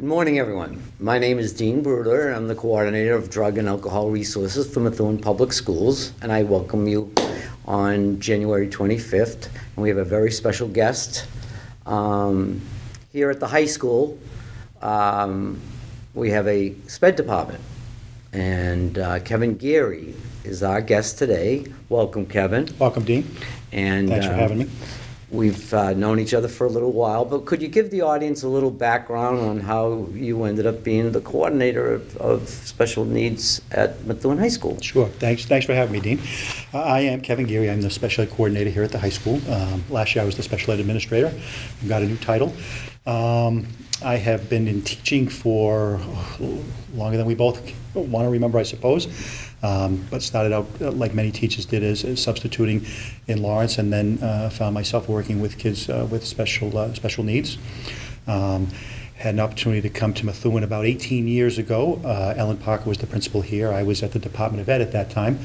Good morning, everyone. My name is Dean Brouder. I'm the coordinator of Drug and Alcohol Resources for Methuen Public Schools, and I welcome you on January 25th. And we have a very special guest here at the high school. We have a SPED department, and Kevin Geary is our guest today. Welcome, Kevin. Welcome, Dean. And thanks for having me. We've known each other for a little while, but could you give the audience a little background on how you ended up being the coordinator of special needs at Methuen High School? Sure. Thanks for having me, Dean. I am Kevin Geary. I'm the special ed coordinator here at the high school. Last year I was the special ed administrator. I've got a new title. I have been in teaching for longer than we both want to remember, I suppose. But started out, like many teachers did, as substituting in Lawrence, and then found myself working with kids with special needs. Had an opportunity to come to Methuen about 18 years ago. Ellen Parker was the principal here. I was at the Department of Ed at that time,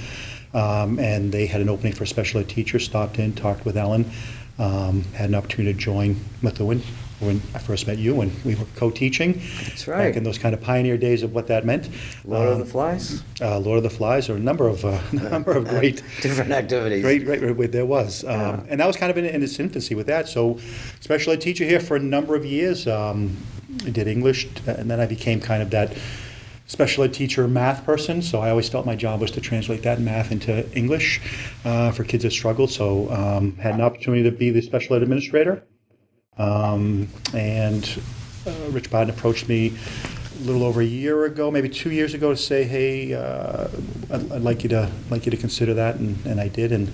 and they had an opening for a special ed teacher. Stopped in, talked with Ellen, had an opportunity to join Methuen when I first met you, and we were co-teaching. That's right. Back in those kind of pioneer days of what that meant. Lord of the Flies? Lord of the Flies, or a number of great different activities. Great, there was. And that was kind of in its infancy with that. So, special ed teacher here for a number of years. I did English, and then I became kind of that special ed teacher math person. So I always felt my job was to translate that math into English for kids that struggled. So had an opportunity to be the special ed administrator. And Rich Biden approached me a little over a year ago, maybe 2 years ago, to say, "Hey, I'd like you to consider that," and I did, and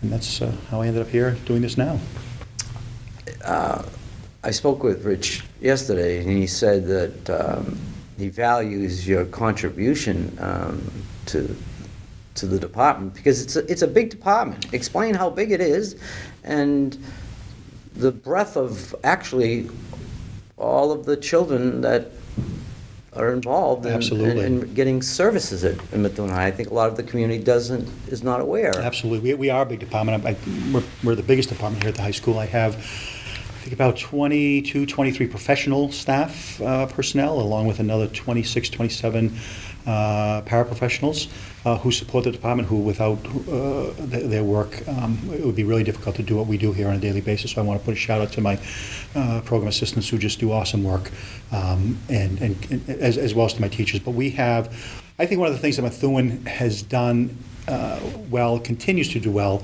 that's how I ended up here doing this now. I spoke with Rich yesterday, and he said that he values your contribution to the department, because it's a big department. Explain how big it is, and the breadth of actually all of the children that are involved in getting services at Methuen High. I think a lot of the community is not aware. Absolutely. We are a big department. We're the biggest department here at the high school. I have, I think, about 22, 23 professional staff personnel, along with another 26, 27 paraprofessionals who support the department, who without their work, it would be really difficult to do what we do here on a daily basis. So I want to put a shout out to my program assistants, who just do awesome work, and as well as to my teachers. But we have, I think one of the things that Methuen has done well, continues to do well,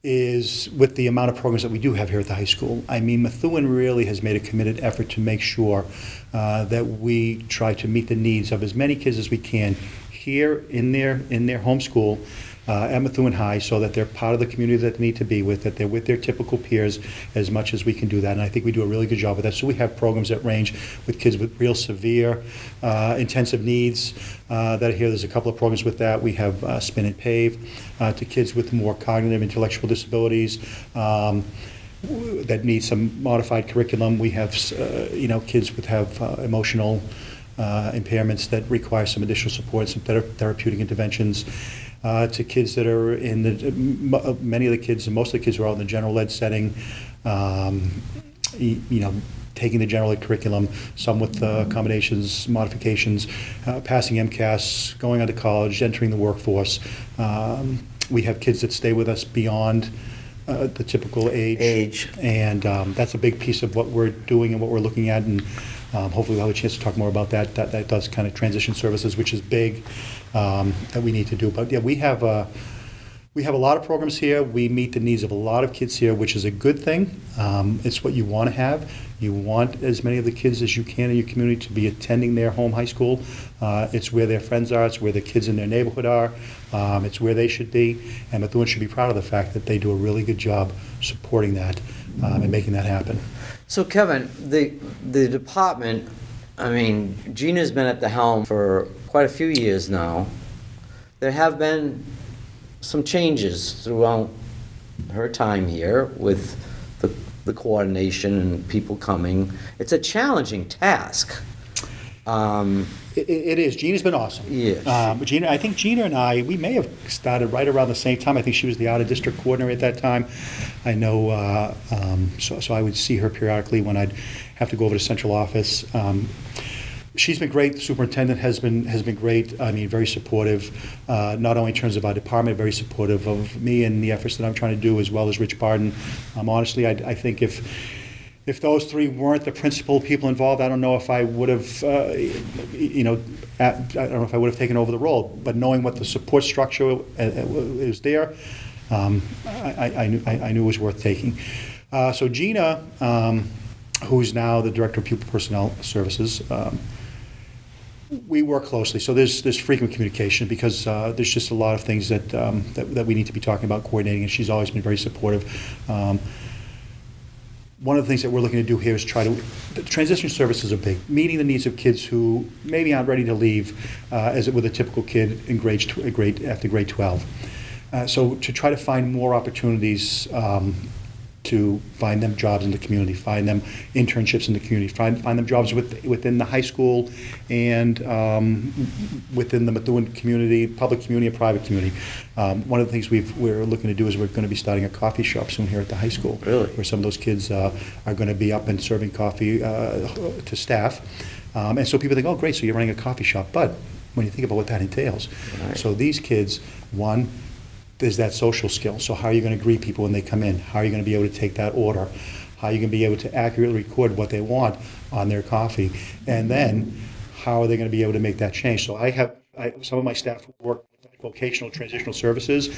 is with the amount of programs that we do have here at the high school. I mean, Methuen really has made a committed effort to make sure that we try to meet the needs of as many kids as we can here in their home school at Methuen High, so that they're part of the community that they need to be with, that they're with their typical peers as much as we can do that. And I think we do a really good job with that. So we have programs that range with kids with real severe intensive needs that are here. There's a couple of programs with that. We have Spin and Pave to kids with more cognitive intellectual disabilities that need some modified curriculum. We have kids with emotional impairments that require some additional support, some therapeutic interventions. To kids that are in many of the kids, and most of the kids are out in the general ed setting, taking the general ed curriculum, some with accommodations, modifications, passing MCAS, going on to college, entering the workforce. We have kids that stay with us beyond the typical age. And that's a big piece of what we're doing and what we're looking at, and hopefully we'll have a chance to talk more about that. That does kind of transition services, which is big, that we need to do. But yeah, we have a lot of programs here. We meet the needs of a lot of kids here, which is a good thing. It's what you want to have. You want as many of the kids as you can in your community to be attending their home high school. It's where their friends are. It's where the kids in their neighborhood are. It's where they should be. And Methuen should be proud of the fact that they do a really good job supporting that and making that happen. So Kevin, the department, I mean, Gina's been at the helm for quite a few years now. There have been some changes throughout her time here with the coordination and people coming. It's a challenging task. It is. Gina's been awesome. Yes. I think Gina and I, we may have started right around the same time. I think she was the out-of-district coordinator at that time. I know, so I would see her periodically when I'd have to go over to central office. She's been great. The superintendent has been great. I mean, very supportive, not only in terms of our department, very supportive of me and the efforts that I'm trying to do, as well as Rich Barden. Honestly, I think if those three weren't the principal people involved, I don't know if I would have, I don't know if I would have taken over the role. But knowing what the support structure is there, I knew it was worth taking. So Gina, who's now the Director of Pupil Personnel Services, we work closely. So there's frequent communication because there's just a lot of things that we need to be talking about, coordinating, and she's always been very supportive. One of the things that we're looking to do here is the transition services are big, meeting the needs of kids who maybe aren't ready to leave, as with a typical kid in after grade 12. So to try to find more opportunities to find them jobs in the community, find them internships in the community, find them jobs within the high school and within the Methuen community, public community and private community. One of the things we're looking to do is we're going to be starting a coffee shop soon here at the high school. Really? Where some of those kids are going to be up and serving coffee to staff. And so people think, oh great, so you're running a coffee shop. But when you think about what that entails, Right. So these kids, one, there's that social skill. So how are you going to greet people when they come in? How are you going to be able to take that order? How are you going to be able to accurately record what they want on their coffee? And then how are they going to be able to make that change? So some of my staff who work with vocational transitional services.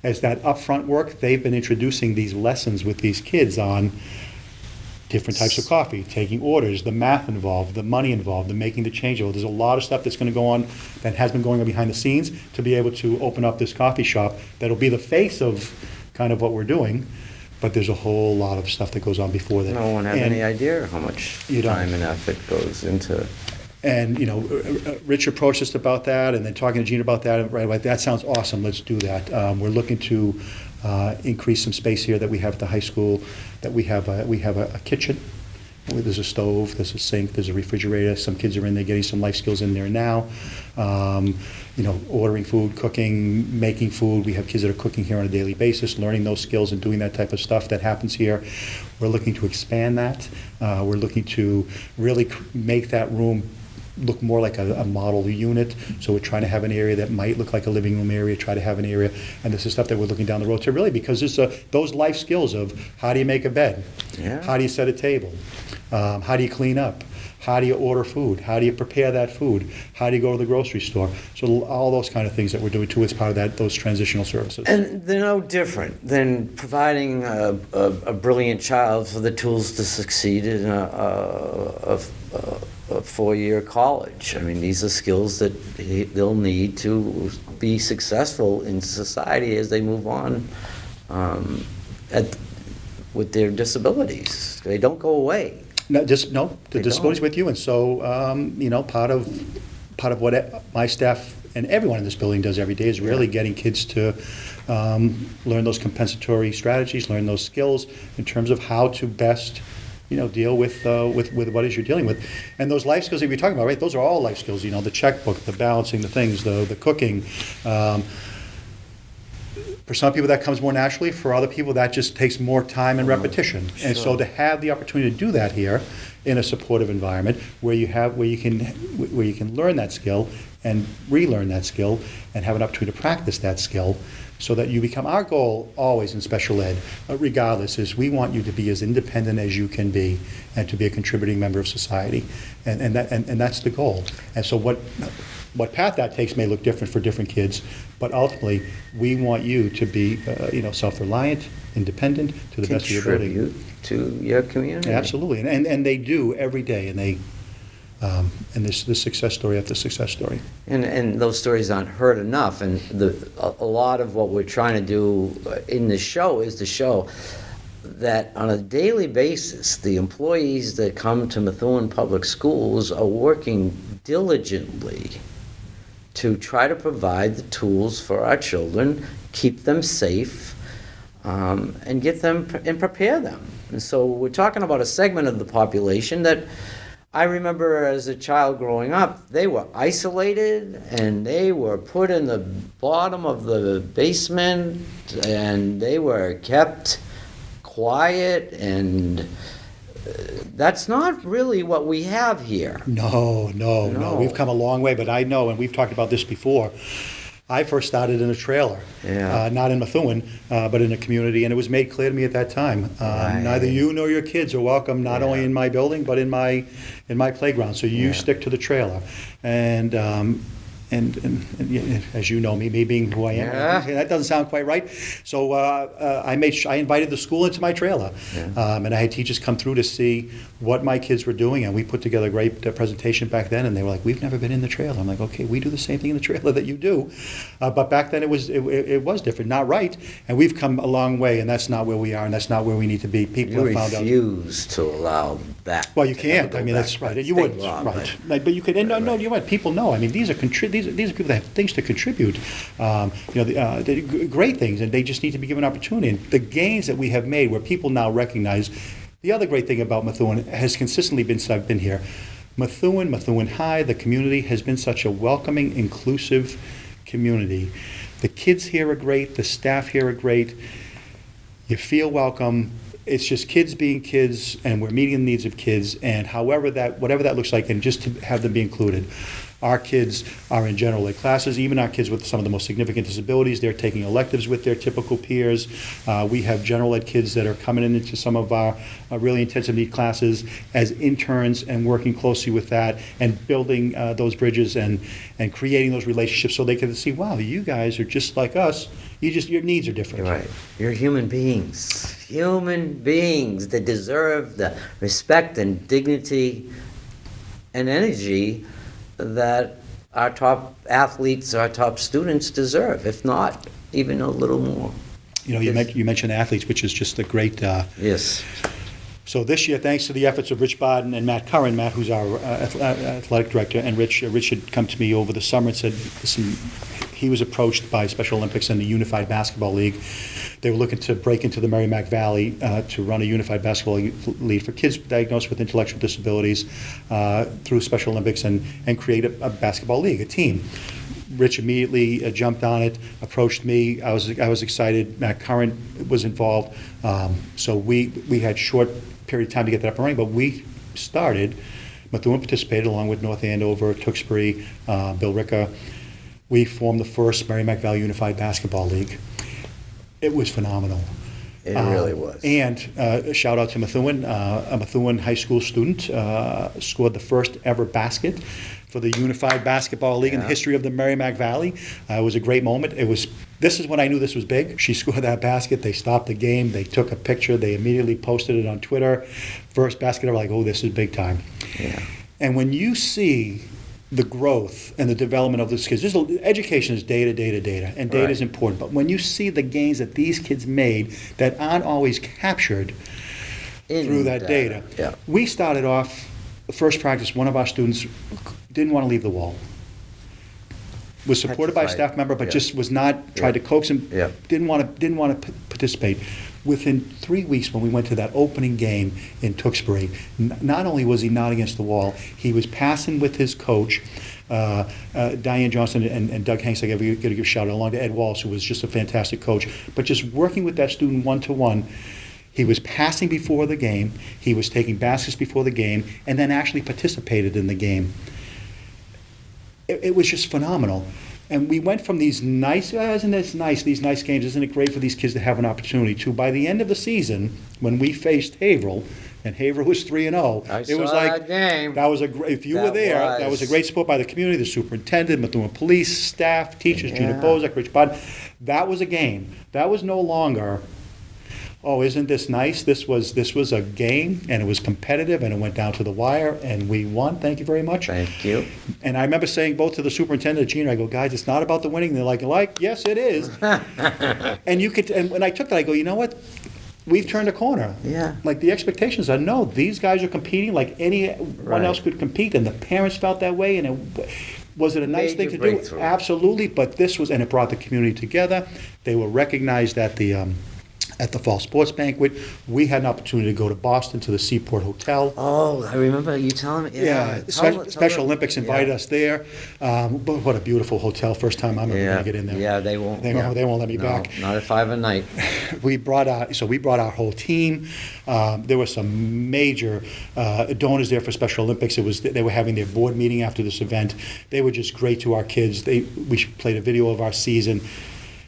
As that upfront work, they've been introducing these lessons with these kids on different types of coffee, taking orders, the math involved, the money involved, the making the change. There's a lot of stuff that's going to go on that has been going on behind the scenes to be able to open up this coffee shop that'll be the face of kind of what we're doing. But there's a whole lot of stuff that goes on before that. No one has any idea how much time and effort goes into. And Rich approached us about that, and then talking to Gina about that, and right away, that sounds awesome. Let's do that. We're looking to increase some space here that we have at the high school. That we have a kitchen. There's a stove, there's a sink, there's a refrigerator. Some kids are in there getting some life skills in there now. Ordering food, cooking, making food. We have kids that are cooking here on a daily basis, learning those skills and doing that type of stuff that happens here. We're looking to expand that. We're looking to really make that room look more like a model unit. So we're trying to have an area that might look like a living room area, try to have an area, and this is stuff that we're looking down the road to really, because it's those life skills of how do you make a bed? Yeah. How do you set a table? How do you clean up? How do you order food? How do you prepare that food? How do you go to the grocery store? So all those kind of things that we're doing too as part of those transitional services. And they're no different than providing a brilliant child for the tools to succeed in a four-year college. I mean, these are skills that they'll need to be successful in society as they move on with their disabilities. They don't go away. The disability's with you, and so part of what my staff and everyone in this building does every day is really getting kids to learn those compensatory strategies, learn those skills in terms of how to best deal with what it is you're dealing with. And those life skills that you're talking about, right, those are all life skills, the checkbook, the balancing the things, the cooking. For some people that comes more naturally, for other people that just takes more time and repetition. Sure. And so to have the opportunity to do that here in a supportive environment where you can learn that skill and relearn that skill and have an opportunity to practice that skill so that you become, our goal always in special ed, regardless, is we want you to be as independent as you can be and to be a contributing member of society. And that's the goal. And so what path that takes may look different for different kids, but ultimately we want you to be self-reliant, independent, to the best of your ability. Contribute to your community. Absolutely, and they do every day, and this success story after success story. And those stories aren't heard enough, and a lot of what we're trying to do in this show is to show that on a daily basis, the employees that come to Methuen Public Schools are working diligently to try to provide the tools for our children, keep them safe, and get them and prepare them. And so we're talking about a segment of the population that I remember as a child growing up, they were isolated and they were put in the bottom of the basement and they were kept quiet, and that's not really what we have here. No. No. We've come a long way, but I know, and we've talked about this before, I first started in a trailer, Yeah. not in Methuen, but in a community, and it was made clear to me at that time, Right. neither you nor your kids are welcome, not Yeah. only in my building, but in my playground. So you Yeah. stick to the trailer. And yeah, as you know me being who I am, Yeah. that doesn't sound quite right. So I invited the school into my trailer, Yeah. and I had teachers come through to see what my kids were doing, and we put together a great presentation back then. And they were like, "We've never been in the trailer." I'm like, "Okay, we do the same thing in the trailer that you do," but back then it was different, not right. And we've come a long way, and that's not where we are, and that's not where we need to be. People You have found out. refuse to allow that. Well, you to can't. go I mean, back. that's right. That's You would, state law, right? But you could. And no, Right. you're right. People know. I mean, these are these are people that have things to contribute. Great things, and they just need to be given opportunity. And the gains that we have made, where people now recognize. The other great thing about Methuen has consistently been since I've been here. Methuen High, the community has been such a welcoming, inclusive community. The kids here are great. The staff here are great. You feel welcome. It's just kids being kids, and we're meeting the needs of kids, and whatever that looks like, and just to have them be included. Our kids are in general ed classes, even our kids with some of the most significant disabilities, they're taking electives with their typical peers. We have general ed kids that are coming into some of our really intensive need classes as interns and working closely with that and building those bridges and creating those relationships so they can see, wow, you guys are just like us, your needs are different. You're right. You're human beings that deserve the respect and dignity and energy that our top athletes, our top students deserve, if not even a little more. You mentioned athletes, which is just a great. Yes. So this year, thanks to the efforts of Rich Baden and Matt Curran, Matt, who's our athletic director, and Rich had come to me over the summer and said, listen, he was approached by Special Olympics and the Unified Basketball League. They were looking to break into the Merrimack Valley to run a unified basketball league for kids diagnosed with intellectual disabilities through Special Olympics and create a basketball league, a team. Rich immediately jumped on it, approached me. I was excited. Matt Curran was involved. So we had short period of time to get that up and running, but we started. Methuen participated along with North Andover, Tewksbury, Bill Ricka. We formed the first Merrimack Valley Unified Basketball League. It was phenomenal. It really was. And a shout out to Methuen. A Methuen high school student scored the first ever basket for the Unified Basketball League in the Yeah. history of the Merrimack Valley. It was a great moment. This is when I knew this was big. She scored that basket. They stopped the game. They took a picture. They immediately posted it on Twitter. First basket ever, like, oh, this is big time. Yeah. And when you see the growth and the development of those kids, education is data, and data is Right. important. But when you see the gains that these kids made that aren't always captured through that data. Yeah. We started off, the first practice, one of our students didn't want to leave the wall. Was Had to supported by a fight. staff member, but Yeah. just was not, tried to coax him, Yeah. didn't want to participate. Within 3 weeks, when we went to that opening game in Tewksbury, not only was he not against the wall, he was passing with his coach, Diane Johnson and Doug Hanks. I got to give a shout out, along to Ed Walsh, who was just a fantastic coach. But just working with that student one-to-one, he was passing before the game, he was taking baskets before the game, and then actually participated in the game. It was just phenomenal. And we went from these nice, isn't this nice, these nice games, isn't it great for these kids to have an opportunity to, by the end of the season, when we faced Haverhill, and Haverhill was 3-0, I it was saw like, that game. that was a great, if you were That there, that was a was. great support by the community, the superintendent, Methuen police, staff, teachers, Gina Yeah. Bozak, Rich Bud. That was a game. That was no longer, oh, isn't this nice? This was a game, and it was competitive, and it went down to the wire, and we won. Thank you very much. Thank you. And I remember saying both to the superintendent and Gina, I go, guys, it's not about the winning. They're like, yes, it is. And you could, and when I took that, I go, you know what? We've turned a corner. Yeah. Like the expectations are, no, these guys are competing like anyone Right. else could compete, and the parents felt that way, and was it a nice thing Major to do? breakthrough. Absolutely, but this was, and it brought the community together. They were recognized at the at the Fall Sports Banquet. We had an opportunity to go to Boston to the Seaport Hotel. Oh, I remember you telling me. Yeah, Special Olympics invited us there. But what a beautiful hotel. First time I'm ever going to get in there. Yeah, they won't. They won't let me back. Not at 5 a night. We brought our whole team. There were some major donors there for Special Olympics. They were having their board meeting after this event. They were just great to our kids. We played a video of our season,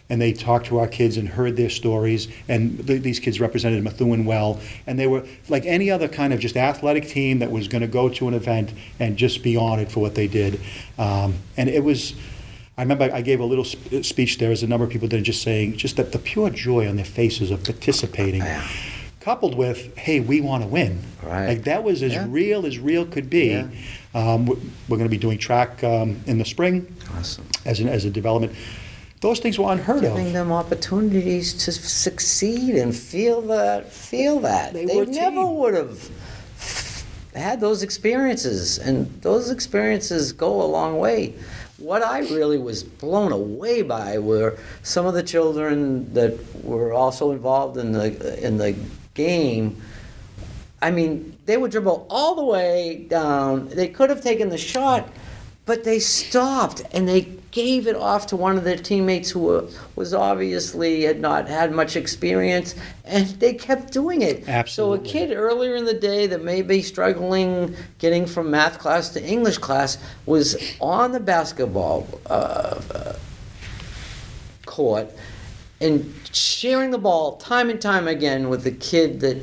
and they talked to our kids and heard their stories, and these kids represented Methuen well, and they were like any other kind of just athletic team that was going to go to an event and just be honored for what they did. And it was, I remember I gave a little speech there, as a number of people did, just saying just that the pure joy on their faces of participating, coupled with, hey, we want to win. Right. Like that was as real could be. Yeah. We're going to be doing track in the spring. Awesome. As a development. Those things were unheard of. Giving them opportunities to succeed and feel that. They never would have had those experiences, and those experiences go a long way. What I really was blown away by were some of the children that were also involved in the game. I mean, they would dribble all the way down. They could have taken the shot, but they stopped and they gave it off to one of their teammates who was obviously had not had much experience, and they kept doing it. Absolutely. So a kid earlier in the day that may be struggling getting from math class to English class was on the basketball court and sharing the ball time and time again with the kid that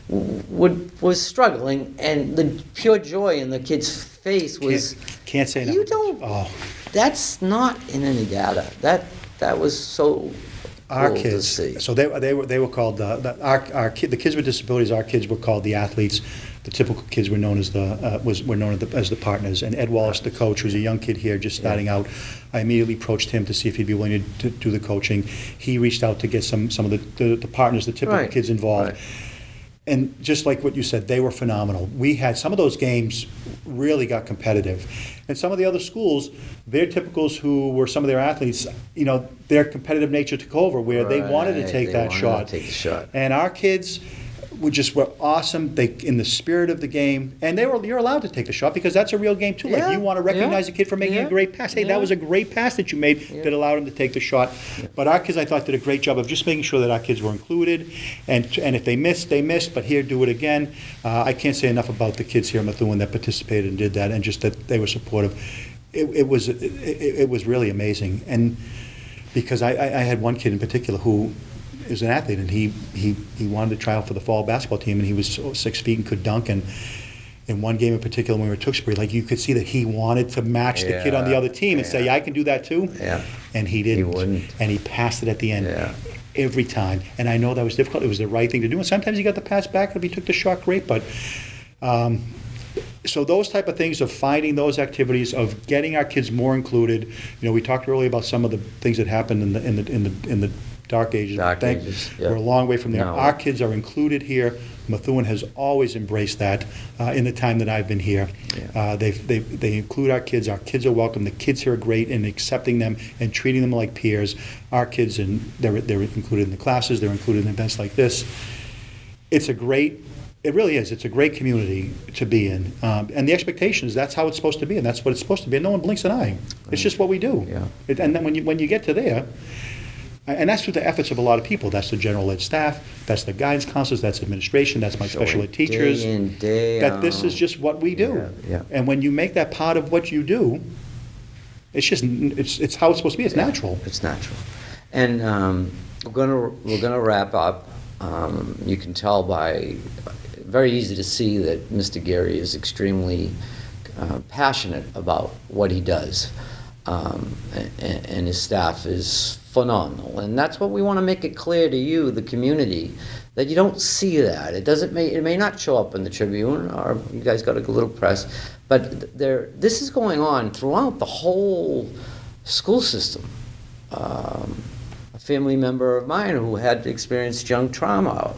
was struggling, and the pure joy in the kid's face was. Can't say enough. You don't. Oh. That's not in any data. That was so. Our cool kids. To see. So they were called the kids with disabilities. Our kids were called the athletes. The typical kids were known as the partners. And Ed Wallace, the coach, who's a young kid here just starting out, I immediately approached him to see if he'd be willing to do the coaching. He reached out to get some of the partners, the typical kids involved. Right. And just like what you said, they were phenomenal. We had some of those games really got competitive. And some of the other schools, their typicals who were some of their athletes, their competitive nature took over where they wanted to take that shot. Take the shot. And our kids were awesome. They in the spirit of the game, and you're allowed to take the shot because that's a real game too. Like you want to recognize a kid for making a great pass. Hey, that was a great pass that you made that allowed him to take the shot. But our kids, I thought, did a great job of just making sure that our kids were included, and if they missed, they missed. But here, do it again. I can't say enough about the kids here in Methuen that participated and did that, and just that they were supportive. It was really amazing, and because I had one kid in particular who is an athlete, and he wanted to try out for the fall basketball team, and he was 6 feet and could dunk. And in one game in particular, when we were at Tewksbury, like you could see that he wanted to match the kid on the other team and say, I can do that too. Yeah. And he didn't. He wouldn't. And he passed it at the end every time. And I know that was difficult. It was the right thing to do. And sometimes he got the pass back, and if he took the shot, great. But so those type of things of finding those activities, of getting our kids more included. We talked earlier about some of the things that happened in the dark ages. We're a long way from there. No. Our kids are included here. Methuen has always embraced that in the time that I've been here. Yeah. They include our kids. Our kids are welcome. The kids here are great in accepting them and treating them like peers. Our kids, they're included in the classes. They're included in events like this. It really is. It's a great community to be in. And the expectation is that's how it's supposed to be, and that's what it's supposed to be. And no one blinks an eye. It's just what we do. Yeah. And then when you get to there, and that's through the efforts of a lot of people. That's the general ed staff, that's the guidance counselors, that's administration, that's my special ed teachers. Day in, day out. This is just what we do. Yeah. And when you make that part of what you do, it's how it's supposed to be. It's natural. It's natural. And we're gonna wrap up. You can tell very easy to see that Mr. Geary is extremely passionate about what he does. And his staff is phenomenal, and that's what we want to make it clear to you, the community, that you don't see that. It may not show up in the Tribune, or you guys got a little press, but this is going on throughout the whole school system. A family member of mine who had experienced young trauma,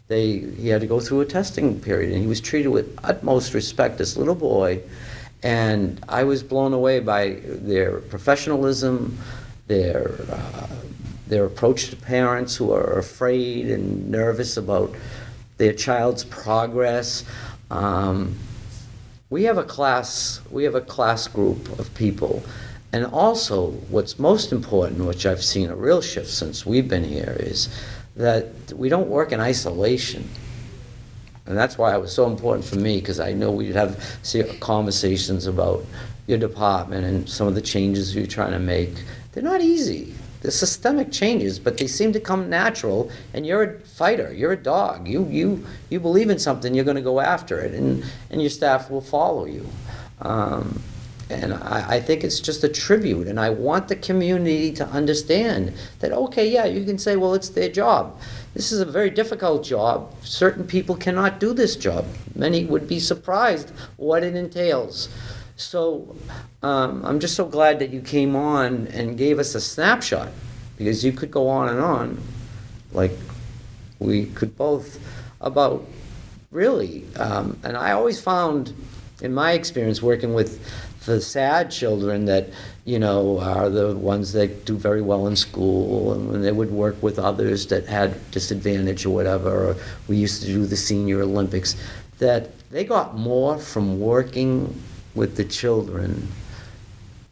he had to go through a testing period, and he was treated with utmost respect, this little boy. And I was blown away by their professionalism, their their approach to parents who are afraid and nervous about their child's progress. We have a class group of people. And also, what's most important, which I've seen a real shift since we've been here, is that we don't work in isolation. And that's why it was so important for me, because I know we'd have conversations about your department and some of the changes you're trying to make. They're not easy. They're systemic changes, but they seem to come natural, and you're a fighter, you're a dog. You believe in something, you're going to go after it, and your staff will follow you. And I think it's just a tribute, and I want the community to understand that, okay, yeah, you can say, well, it's their job. This is a very difficult job. Certain people cannot do this job. Many would be surprised what it entails. So I'm just so glad that you came on and gave us a snapshot, because you could go on, like we could both, about really, and I always found, in my experience working with the sad children that, are the ones that do very well in school, and when they would work with others that had disadvantage or whatever, or we used to do the Senior Olympics, that they got more from working with the children.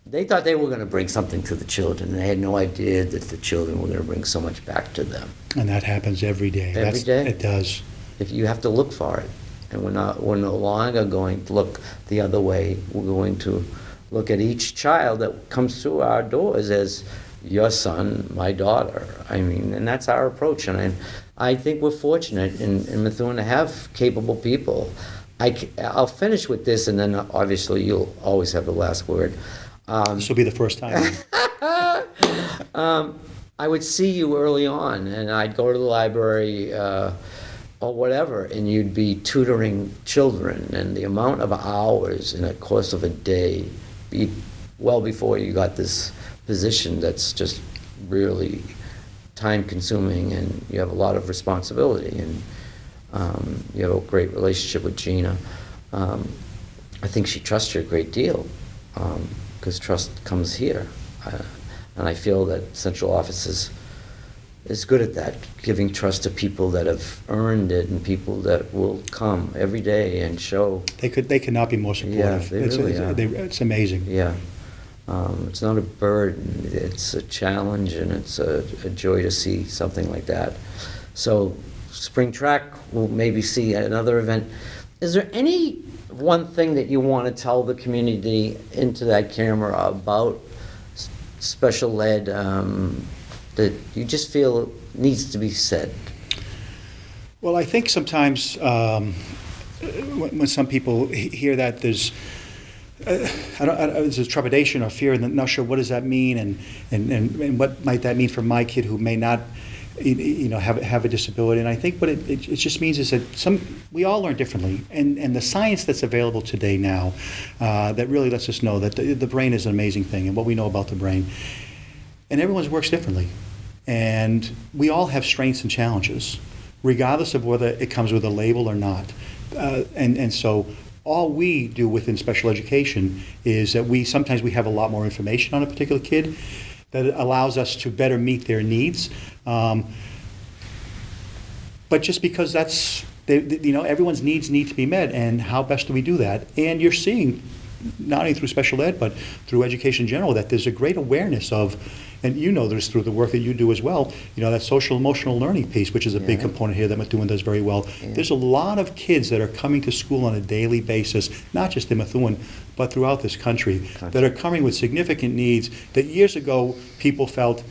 They thought they were going to bring something to the children, and they had no idea that the children were going to bring so much back to them. And that happens every day. Every day? It does. If you have to look for it. And we're no longer going to look the other way. We're going to look at each child that comes through our doors as your son, my daughter. I mean, and that's our approach. And I think we're fortunate in Methuen to have capable people. I'll finish with this, and then obviously you'll always have the last word. This will be the first time. I would see you early on, and I'd go to the library or whatever, and you'd be tutoring children, and the amount of hours in the course of a day, well before you got this position that's just really time-consuming, and you have a lot of responsibility, and you have a great relationship with Gina. I think she trusts you a great deal, because trust comes here. And I feel that central office is good at that, giving trust to people that have earned it and people that will come every day and show. They cannot be more supportive. Yeah, they really are. It's amazing. Yeah. It's not a burden, it's a challenge, and it's a joy to see something like that. So spring track, we'll maybe see at another event. Is there any one thing that you want to tell the community into that camera about special ed that you just feel needs to be said? Well, I think sometimes when some people hear that, there's there's trepidation or fear, and not sure what does that mean, and what might that mean for my kid who may not, have a disability. And I think what it just means is that we all learn differently, and the science that's available today now that really lets us know that the brain is an amazing thing, and what we know about the brain, and everyone's works differently, and we all have strengths and challenges, regardless of whether it comes with a label or not, and so all we do within special education is that sometimes we have a lot more information on a particular kid that allows us to better meet their needs. But just because everyone's needs need to be met, and how best do we do that? And you're seeing, not only through special ed, but through education in general, that there's a great awareness of, and this through the work that you do as well, that social emotional learning piece, which is a big component here that Methuen does very well. Yeah. There's a lot of kids that are coming to school on a daily basis, not just in Methuen, but throughout this country, that are coming with significant needs that years ago people felt,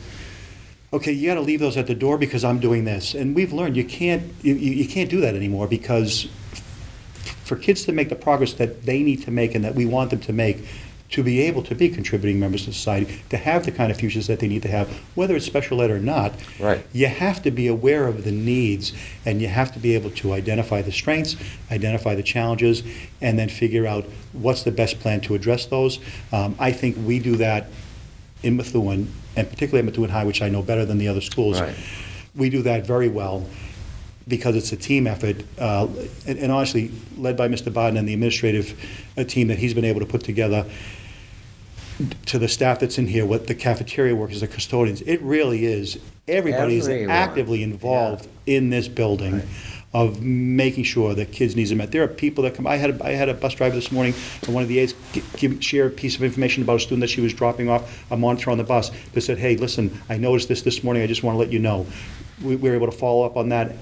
okay, you got to leave those at the door because I'm doing this. And we've learned you can't do that anymore, because for kids to make the progress that they need to make and that we want them to make, to be able to be contributing members of society, to have the kind of futures that they need to have, whether it's special ed or not, right, you have to be aware of the needs, and you have to be able to identify the strengths, identify the challenges, and then figure out what's the best plan to address those. I think we do that in Methuen, and particularly at Methuen High, which I know better than the other schools. Right. We do that very well, because it's a team effort, and honestly, led by Mr. Bowden and the administrative team that he's been able to put together. to the staff that's in here, what the cafeteria workers, the custodians, it really is, everybody is Everyone. actively involved in this building. Right. Of making sure that kids' needs are met. There are people that come. I had a bus driver this morning, and one of the aides share a piece of information about a student that she was dropping off, a monitor on the bus, that said, "Hey, listen, I noticed this morning. I just want to let you know." We were able to follow up on that,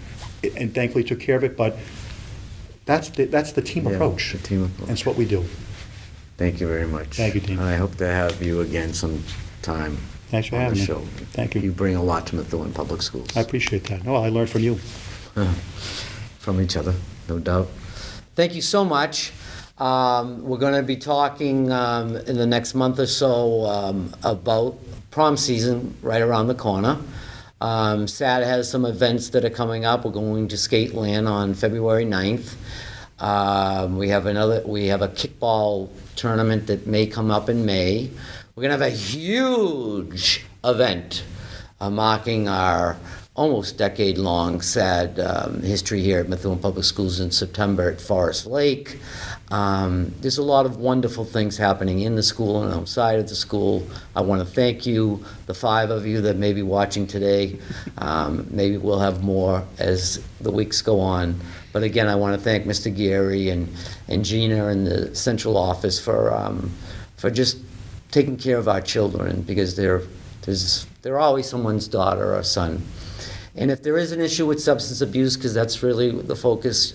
and thankfully took care of it. But that's the team Yeah, approach. the team approach. That's what we do. Thank you very much. Thank you, Dean. And I hope to have you again sometime Thanks for on the having me. show. Thank you. You bring a lot to Methuen Public Schools. I appreciate that. No, I learned from you. From each other, no doubt. Thank you so much. We're going to be talking in the next month or so about prom season right around the corner. SAD has some events that are coming up. We're going to Skateland on February 9th. We have a kickball tournament that may come up in May. We're going to have a huge event marking our almost decade-long SAD history here at Methuen Public Schools in September at Forest Lake. There's a lot of wonderful things happening in the school and outside of the school. I want to thank you, the 5 of you that may be watching today. Maybe we'll have more as the weeks go on. But again, I want to thank Mr. Geary and Gina and the central office for just taking care of our children, because they're always someone's daughter or son. And if there is an issue with substance abuse, because that's really the focus,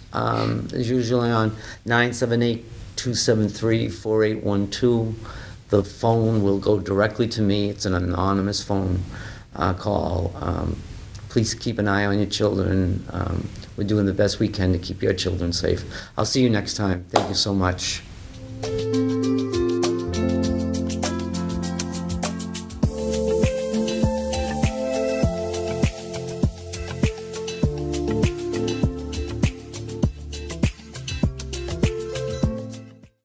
is usually on 978-273-4812. The phone will go directly to me. It's an anonymous phone call. Please keep an eye on your children. We're doing the best we can to keep your children safe. I'll see you next time. Thank you so much.